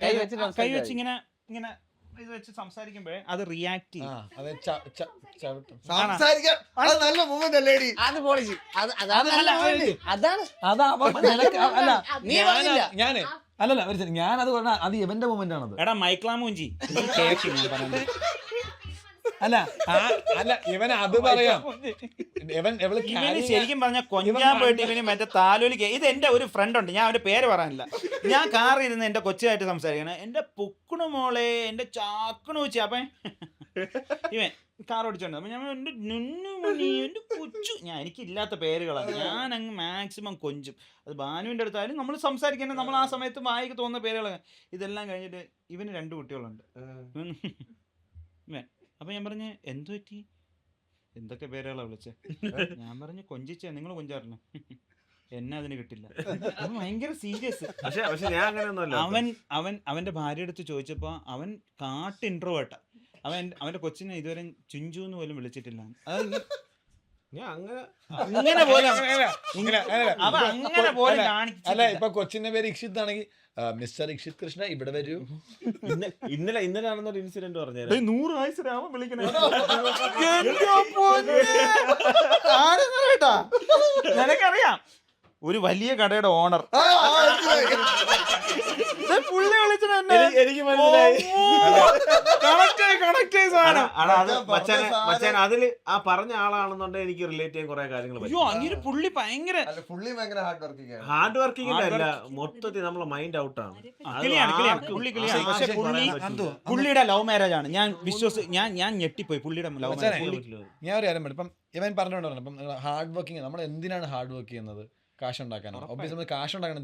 കൈ വെച്ച് ഇങ്ങനെ ഇങ്ങനെ ഇത് വെച്ച് സംസാരിക്കുമ്പോഴേ അത് റിയാക്ട് ചെയ്യും. നല്ല മൂവ്മെന്റ് അല്ലേ? അത് പൊളിച്ച് അതാണ് ഞാന് അല്ലല്ല ഞാനത് പറഞ്ഞ അത് ഇവന്റെ മൊമെന്റ് ആണത്. എടാ മൈക്ലാമൂഞ്ചി കേക്ക് ഞാൻ പറയുന്നത്. അല്ല ഇവന് അത് പറയാം. ഇവന് ശരിക്കും പറഞ്ഞാൽ കൊഞ്ചാൻ പോയിട്ട് ഇവന് മറ്റേ താലോലിക്ക് ഇത് എന്റെ ഒരു ഫ്രണ്ട് ഉണ്ട്, ഞാൻ അവന്റെ പേര് പറയാനില്ല. ഞാൻ കാറിൽ ഇരുന്ന് എന്റെ കൊച്ചുമായിട്ട് സംസാരിക്കണം, എന്റെ പൊക്കണു മോളെ, എന്റെ ചാക്കണു വെച്ച്. അപ്പൊ ഇവൻ കാർ ഓടിച്ചോണ്ട് അപ്പൊ ഞാൻ എന്റെ നുന്നുമണി, എന്റെ കൊച്ചു, ഞാൻ എനിക്കില്ലാത്ത പേരുകളാണ് ഞാൻ അങ്ങ് മാക്സിമം കൊഞ്ചും. അത് ബാനുവിന്റെ അടുത്തായാലും നമ്മൾ സംസാരിക്കുന്നത് നമ്മൾ ആ സമയത്ത് വായിക്ക് തോന്നുന്ന പേരുകളാണ്. ഇതെല്ലാം കഴിഞ്ഞിട്ട് ഇവന് 2 കുട്ടികളുണ്ട്. അപ്പൊ ഞാൻ പറഞ്ഞ് എന്തു പറ്റി, എന്തൊക്കെ പേരുകളാ വിളിച്ചേ? ഞാൻ പറഞ്ഞു കൊഞ്ചിച്ചേ, നിങ്ങൾ കൊഞ്ചാറില്ല, എന്നെ അതിന് കിട്ടില്ല. ഭയങ്കര സീരിയസ്. പക്ഷെ ഞാൻ അങ്ങനെയൊന്നുമല്ല. അവന്റെ ഭാര്യ അടുത്ത് ചോദിച്ചപ്പോ അവൻ കാട്ട് ഇൻട്രോവേർട്ടാ. അവന്റെ കൊച്ചിനെ ഇതുവരെ ചുഞ്ചു എന്ന് പോലും വിളിച്ചിട്ടില്ല. അങ്ങനെ പോലും അല്ല ഇപ്പൊ കൊച്ചിന്റെ പേര് ഇക്ഷിത് ആണെങ്കിൽ മിസ്റ്റർ ഇക്ഷിത് കൃഷ്ണ ഇവിടെ വരൂ. ഇന്നലെ ആണെന്നൊരു ഇൻസിഡന്റ് പറഞ്ഞു. 100 വയസ്സ് രാമൻ വിളിക്കണേ. നിനക്കറിയാം ഒരു വലിയ കടയുടെ ഓണർ പുള്ളി വിളിച്ചിട്ട് എനിക്ക് മനസ്സിലായി. കണക്ട് അതില് ആ പറഞ്ഞ ആളാണെന്നുണ്ടെങ്കിൽ എനിക്ക് റിലേറ്റ് ചെയ്യാൻ കുറെ കാര്യങ്ങൾ. അയ്യോ അങ്ങനെ പുള്ളി ഭയങ്കര ഹാർഡ് വർക്കിംഗ് അല്ല, മൊത്തത്തിൽ നമ്മളെ മൈൻഡ് ഔട്ടാണ്. പുള്ളിയുടെ ലവ് മാരേജ് ആണ്. ഞാൻ ഞെട്ടിപ്പോയി പുള്ളിയുടെ ലവ് മാരേജ്. ഞാൻ ഒരു കാര്യം ഇപ്പം ഇവൻ പറഞ്ഞോണ്ട് ഇപ്പം ഹാർഡ് വർക്കിംഗ്, നമ്മൾ എന്തിനാണ് ഹാർഡ് വർക്ക് ചെയ്യുന്നത്? കാശ് ഉണ്ടാക്കാനാണ്. ഒബ്വിയസ്ലി കാശ് ഉണ്ടാക്കണം.